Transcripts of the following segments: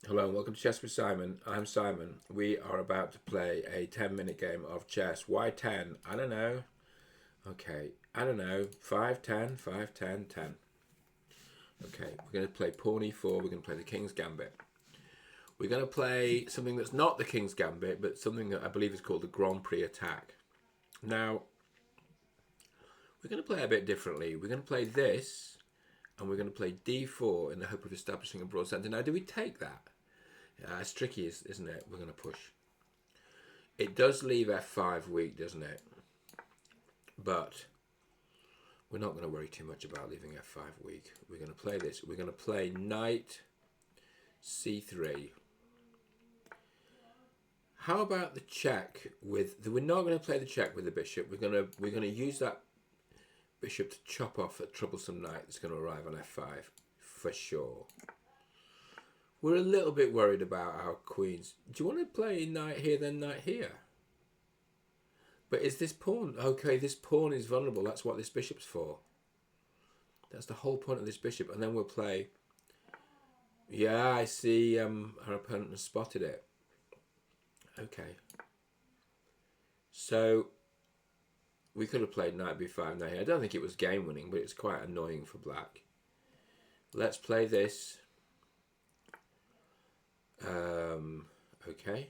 Hello and welcome to Chess with Simon. I'm Simon. We are about to play a 10-minute game of chess. Why 10? I don't know. Okay, I don't know. 5, 10, 5, 10, 10. Okay, we're going to play Pawn e4. We're going to play the King's Gambit. We're going to play something that's not the King's Gambit, but something that I believe is called the Grand Prix Attack. Now, we're going to play a bit differently. We're going to play this, and we're going to play d4 in the hope of establishing a broad centre. Now, do we take that? It's tricky, isn't it? We're going to push. It does leave f5 weak, doesn't it? But we're not going to worry too much about leaving f5 weak. We're going to play this. We're going to play knight c3. How about the check with the? We're not going to play the check with the bishop. We're going to use that bishop to chop off a troublesome knight that's going to arrive on f5 for sure. We're a little bit worried about our queens. Do you want to play knight here, then knight here? But is this pawn... Okay, this pawn is vulnerable. That's what this bishop's for. That's the whole point of this bishop. And then we'll play... Yeah, I see our opponent has spotted it. Okay. So, we could have played knight b5 knight here. I don't think it was game winning, but it's quite annoying for black. Let's play this. Okay,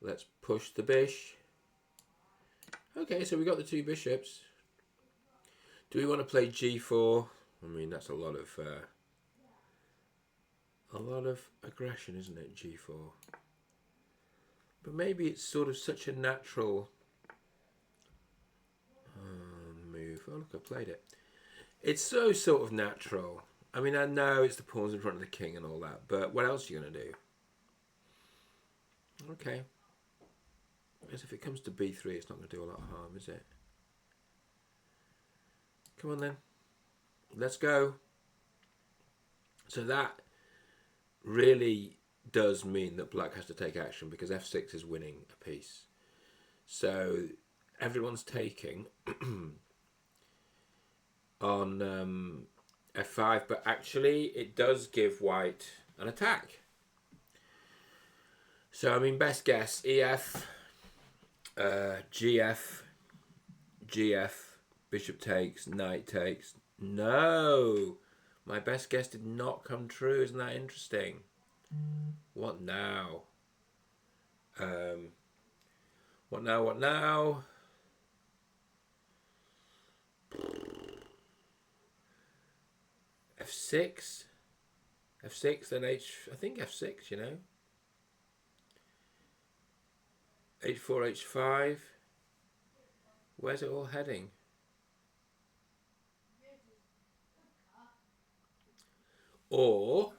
let's push the bish. Okay, so we got the two bishops. Do we want to play g4? I mean, that's a lot of aggression, isn't it? G4. But maybe it's sort of such a natural move. Oh look, I played it. It's so sort of natural. I mean, I know it's the pawns in front of the king and all that, but what else are you going to do? Okay. Because if it comes to b3, it's not going to do a lot of harm, is it? Come on then. Let's go. So that really does mean that black has to take action because f6 is winning a piece. So everyone's taking on f5, but actually it does give white an attack. So, I mean, best guess, ef, gf, gf, bishop takes, knight takes. No! My best guess did not come true. Isn't that interesting? What now? What now? What now? f6? f6, then I think f6, you know? h4, h5. Where's it all heading? Or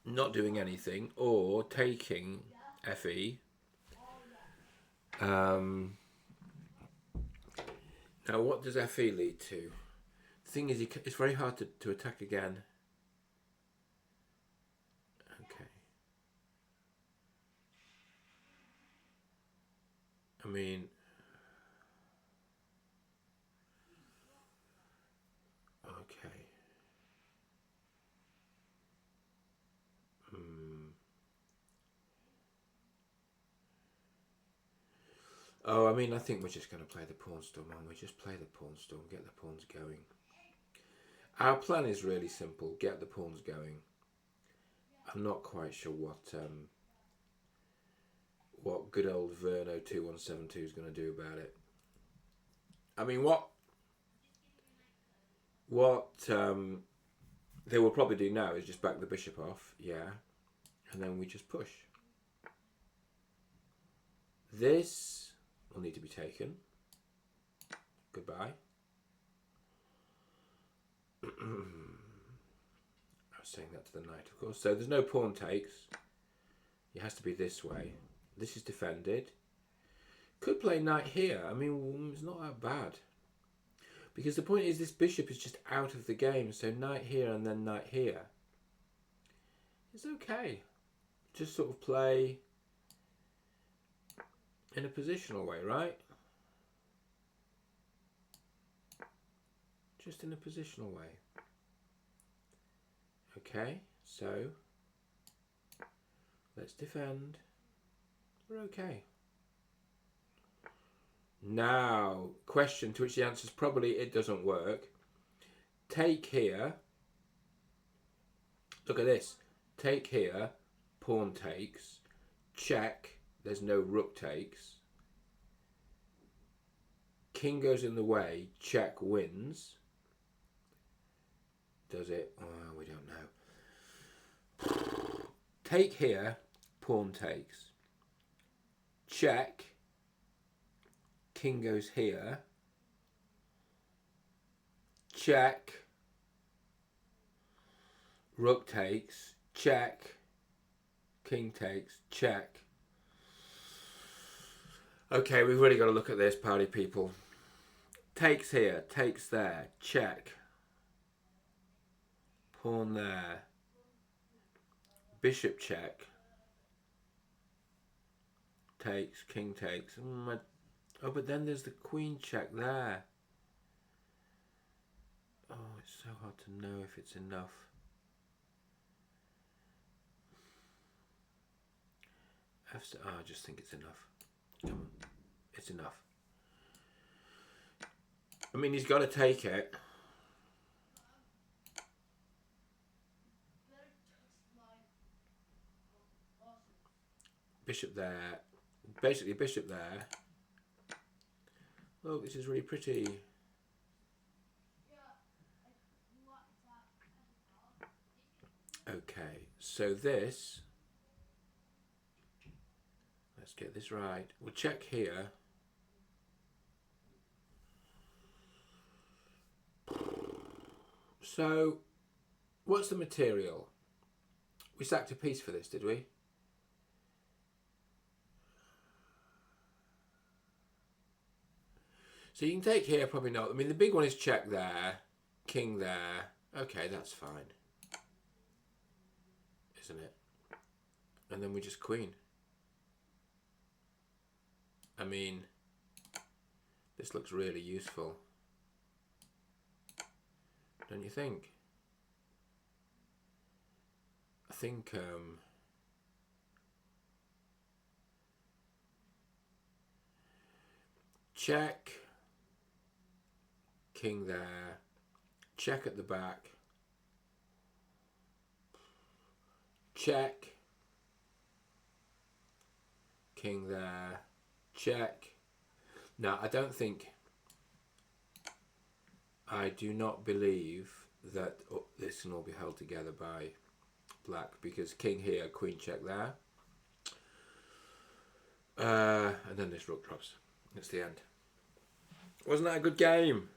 not doing anything, or taking fe. Now, what does fe lead to? The thing is, it's very hard to attack again. Okay. I mean... Okay. Oh, I mean, I think we're just going to play the pawn storm, and we just play the pawn storm, get the pawns going. Our plan is really simple: get the pawns going. I'm not quite sure what good old Verno 2172 is going to do about it. I mean, what they will probably do now is just back the bishop off, yeah, and then we just push. This will need to be taken. Goodbye. I was saying that to the knight, of course. So there's no pawn takes. It has to be this way. This is defended. Could play knight here. I mean, it's not that bad. Because the point is this bishop is just out of the game. So knight here and then knight here. It's okay. Just sort of play in a positional way, right? Just in a positional way. Okay, so Let's defend. We're okay. Now, question to which the answer is probably it doesn't work. Take here. Look at this. Take here. Pawn takes. Check. There's no rook takes. King goes in the way. Check wins. Does it? Oh, we don't know. Take here. Pawn takes. Check. King goes here. Check. Rook takes. Check. King takes. Check. Okay, we've really got to look at this, party people. Takes here. Takes there. Check. Pawn there. Bishop check. Takes. King takes. Oh, but then there's the queen check there. Oh, it's so hard to know if it's enough. I just think it's enough. Come on. It's enough. I mean, he's got to take it. Bishop there. Basically, bishop there. Look, this is really pretty. Okay, so this... Let's get this right. We'll check here. So, what's the material? We sacked a piece for this, did we? So you can take here, probably not. I mean, the big one is check there, king there. Okay, that's fine. Isn't it? And then we just queen. I mean, this looks really useful. Don't you think? I think check, king there, check at the back, check, king there, check. Now, I don't think, I do not believe that this can all be held together by black, because king here, queen check there, and then this rook drops. It's the end. Wasn't that a good game?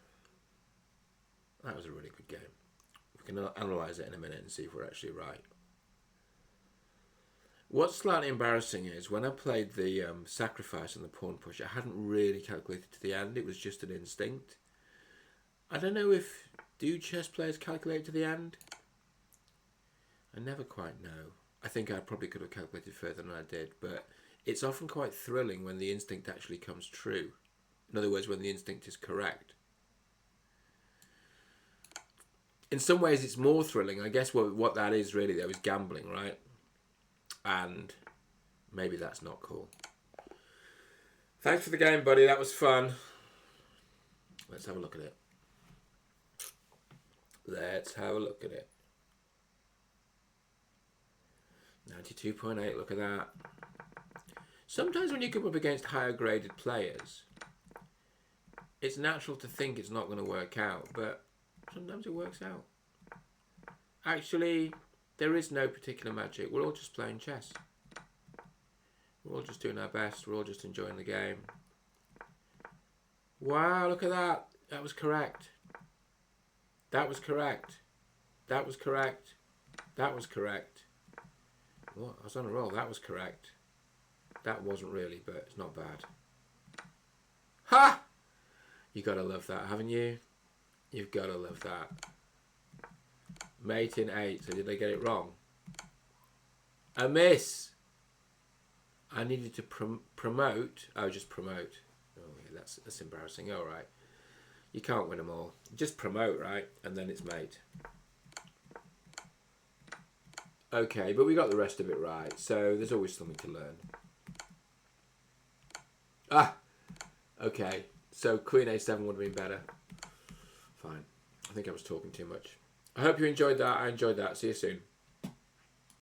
That was a really good game. We can analyse it in a minute and see if we're actually right. What's slightly embarrassing is when I played the sacrifice and the pawn push, I hadn't really calculated to the end. It was just an instinct. I don't know if do chess players calculate to the end? I never quite know. I think I probably could have calculated further than I did, but it's often quite thrilling when the instinct actually comes true. In other words, when the instinct is correct. In some ways, it's more thrilling. I guess what that is really, though, is gambling, right? And maybe that's not cool. Thanks for the game, buddy. That was fun. Let's have a look at it. Let's have a look at it. 92.8, look at that. Sometimes when you come up against higher graded players, it's natural to think it's not going to work out, but sometimes it works out. Actually, there is no particular magic. We're all just playing chess. We're all just doing our best. We're all just enjoying the game. Wow, look at that. That was correct. That was correct. That was correct. That was correct. What? I was on a roll. That was correct. That wasn't really, but it's not bad. Ha! You gotta love that, haven't you? You've gotta love that. Mate in 8. So did I get it wrong? A miss. I needed to promote. Oh, just promote. Oh, yeah, that's embarrassing. All right. You can't win them all. Just promote, right? And then it's mate. Okay, but we got the rest of it right, so there's always something to learn. Ah, okay. So Queen A7 would have been better. Fine. I think I was talking too much. I hope you enjoyed that. I enjoyed that. See you soon.